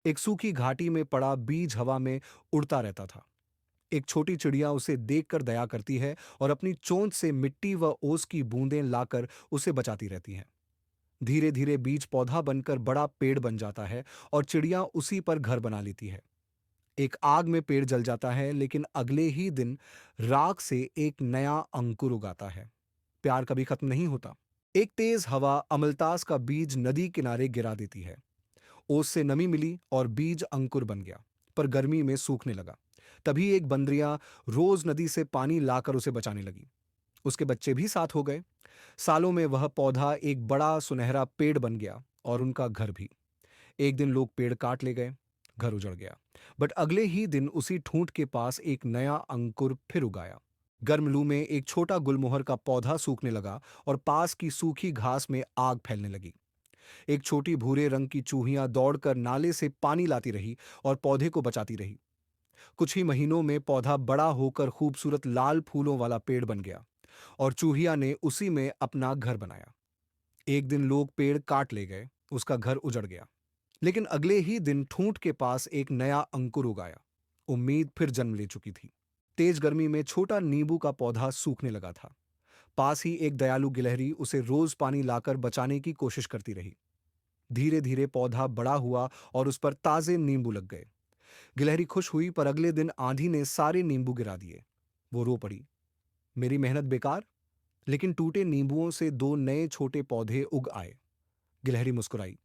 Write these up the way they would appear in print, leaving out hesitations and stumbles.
एक सूखी घाटी में पड़ा बीज हवा में उड़ता रहता था। एक छोटी चिड़िया उसे देखकर दया करती है और अपनी चोंच से मिट्टी व ओस की बूंदें लाकर उसे बचाती रहती हैं। धीरे धीरे बीज पौधा बनकर बड़ा पेड़ बन जाता है और चिड़िया उसी पर घर बना लेती है। एक आग में पेड़ जल जाता है, लेकिन अगले ही दिन राख से एक नया अंकुर उगाता है। प्यार कभी खत्म नहीं होता। एक तेज हवा अमलतास का बीज नदी किनारे गिरा देती है। ओस से नमी मिली और बीज अंकुर बन गया, पर गर्मी में सूखने लगा। तभी एक बंदरिया रोज नदी से पानी लाकर उसे बचाने लगी। उसके बच्चे भी साथ हो गए। सालों में वह पौधा एक बड़ा सुनहरा पेड़ बन गया और उनका घर भी। एक दिन लोग पेड़ काट ले गए, घर उजड़ गया। बट अगले ही दिन उसी ठूंठ के पास एक नया अंकुर फिर उगाया। गर्म लू में एक छोटा गुलमोहर का पौधा सूखने लगा और पास की सूखी घास में आग फैलने लगी। एक छोटी भूरे रंग की चूहिया दौड़कर नाले से पानी लाती रही और पौधे को बचाती रही। कुछ ही महीनों में पौधा बड़ा होकर खूबसूरत लाल फूलों वाला पेड़ बन गया और चूहिया ने उसी में अपना घर बनाया। एक दिन लोग पेड़ काट ले गए, उसका घर उजड़ गया। लेकिन अगले ही दिन ठूंठ के पास एक नया अंकुर उगाया। उम्मीद फिर जन्म ले चुकी थी। तेज गर्मी में छोटा नींबू का पौधा सूखने लगा था। पास ही एक दयालु गिलहरी उसे रोज पानी लाकर बचाने की कोशिश करती रही। धीरे धीरे पौधा बड़ा हुआ और उस पर ताजे नींबू लग गए। गिलहरी खुश हुई, पर अगले दिन आंधी ने सारे नींबू गिरा दिए। वो रो पड़ी, मेरी मेहनत बेकार। लेकिन टूटे नींबुओं से दो नए छोटे पौधे उग आए। गिलहरी मुस्कुराई,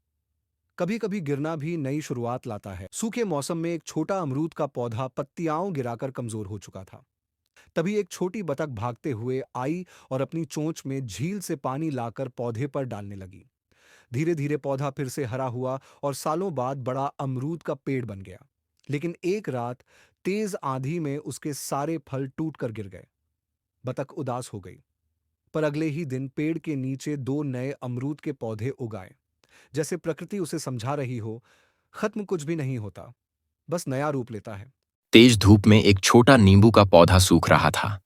कभी कभी गिरना भी नई शुरुआत लाता है। सूखे मौसम में एक छोटा अमरूद का पौधा पत्तियां गिराकर कमजोर हो चुका था। तभी एक छोटी बतख भागते हुए आई और अपनी चोंच में झील से पानी लाकर पौधे पर डालने लगी। धीरे धीरे पौधा फिर से हरा हुआ और सालों बाद बड़ा अमरूद का पेड़ बन गया। लेकिन एक रात तेज आंधी में उसके सारे फल टूटकर गिर गए। बतख उदास हो गई, पर अगले ही दिन पेड़ के नीचे दो नए अमरूद के पौधे उगाए। जैसे प्रकृति उसे समझा रही हो, खत्म कुछ भी नहीं होता, बस नया रूप लेता है। तेज धूप में एक छोटा नींबू का पौधा सूख रहा था।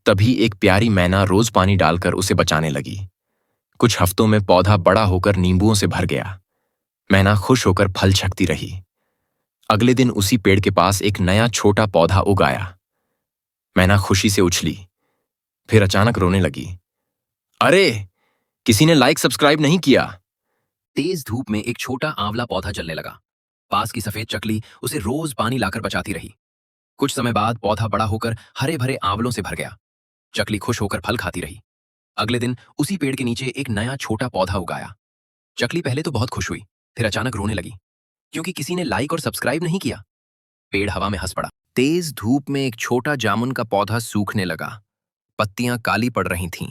तभी एक प्यारी मैना रोज पानी डालकर उसे बचाने लगी। कुछ हफ्तों में पौधा बड़ा होकर नींबुओं से भर गया। मैना खुश होकर फल छकती रही। अगले दिन उसी पेड़ के पास एक नया छोटा पौधा उगाया। मैना खुशी से उछली, फिर अचानक रोने लगी। अरे, किसी ने लाइक सब्सक्राइब नहीं किया। तेज धूप में एक छोटा आंवला पौधा जलने लगा। पास की सफेद चकली उसे रोज पानी लाकर बचाती रही। कुछ समय बाद पौधा बड़ा होकर हरे भरे आंवलों से भर गया। चकली खुश होकर फल खाती रही। अगले दिन उसी पेड़ के नीचे एक नया छोटा पौधा उगाया। चकली पहले तो बहुत खुश हुई, फिर अचानक रोने लगी क्योंकि किसी ने लाइक और सब्सक्राइब नहीं किया। पेड़ हवा में हंस पड़ा। तेज धूप में एक छोटा जामुन का पौधा सूखने लगा। पत्तियां काली पड़ रही थीं।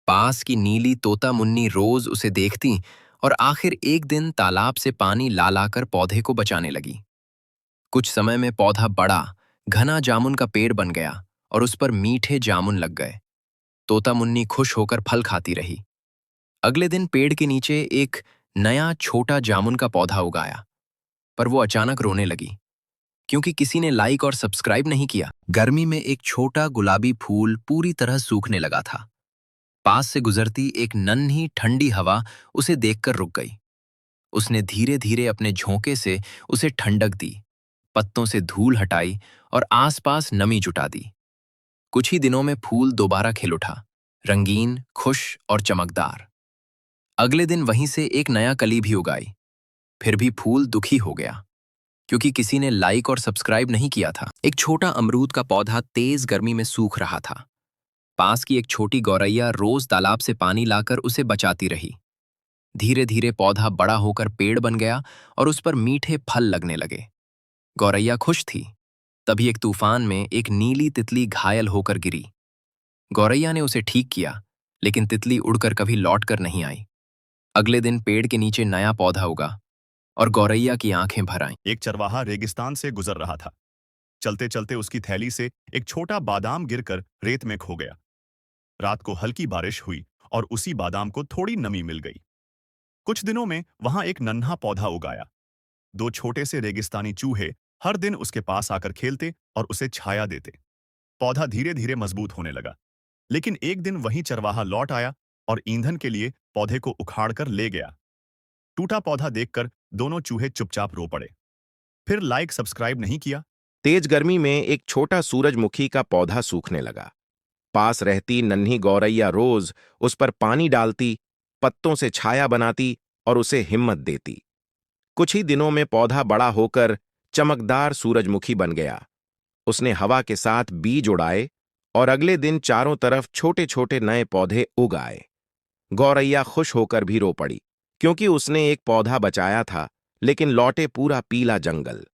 पास की नीली तोता मुन्नी रोज उसे देखती और आखिर एक दिन तालाब से पानी ला लाकर पौधे को बचाने लगी। कुछ समय में पौधा बड़ा, घना जामुन का पेड़ बन गया और उस पर मीठे जामुन लग गए। तोता मुन्नी खुश होकर फल खाती रही। अगले दिन पेड़ के नीचे एक नया छोटा जामुन का पौधा उगाया, पर वो अचानक रोने लगी क्योंकि किसी ने लाइक और सब्सक्राइब नहीं किया। गर्मी में एक छोटा गुलाबी फूल पूरी तरह सूखने लगा था। पास से गुजरती एक नन्ही ठंडी हवा उसे देखकर रुक गई। उसने धीरे धीरे अपने झोंके से उसे ठंडक दी, पत्तों से धूल हटाई और आसपास नमी जुटा दी। कुछ ही दिनों में फूल दोबारा खिल उठा, रंगीन, खुश और चमकदार। अगले दिन वहीं से एक नया कली भी उगाई। फिर भी फूल दुखी हो गया क्योंकि किसी ने लाइक और सब्सक्राइब नहीं किया था। एक छोटा अमरूद का पौधा तेज गर्मी में सूख रहा था। पास की एक छोटी गौरैया रोज तालाब से पानी लाकर उसे बचाती रही। धीरे धीरे पौधा बड़ा होकर पेड़ बन गया और उस पर मीठे फल लगने लगे। गौरैया खुश थी। तभी एक तूफान में एक नीली तितली घायल होकर गिरी। गौरैया ने उसे ठीक किया, लेकिन तितली उड़कर कभी लौटकर नहीं आई। अगले दिन पेड़ के नीचे नया पौधा उगा और गौरैया की आंखें भर आईं। एक चरवाहा रेगिस्तान से गुजर रहा था। चलते चलते उसकी थैली से एक छोटा बादाम गिरकर रेत में खो गया। रात को हल्की बारिश हुई और उसी बादाम को थोड़ी नमी मिल गई। कुछ दिनों में वहां एक नन्हा पौधा उगाया। दो छोटे से रेगिस्तानी चूहे हर दिन उसके पास आकर खेलते और उसे छाया देते। पौधा धीरे धीरे मजबूत होने लगा। लेकिन एक दिन वही चरवाहा लौट आया और ईंधन के लिए पौधे को उखाड़कर ले गया। टूटा पौधा देखकर दोनों चूहे चुपचाप रो पड़े। फिर लाइक सब्सक्राइब नहीं किया। तेज गर्मी में एक छोटा सूरजमुखी का पौधा सूखने लगा। पास रहती नन्ही गौरैया रोज उस पर पानी डालती, पत्तों से छाया बनाती और उसे हिम्मत देती। कुछ ही दिनों में पौधा बड़ा होकर चमकदार सूरजमुखी बन गया। उसने हवा के साथ बीज उड़ाए और अगले दिन चारों तरफ छोटे छोटे नए पौधे उग आए। गौरैया खुश होकर भी रो पड़ी, क्योंकि उसने एक पौधा बचाया था, लेकिन लौटे पूरा पीला जंगल।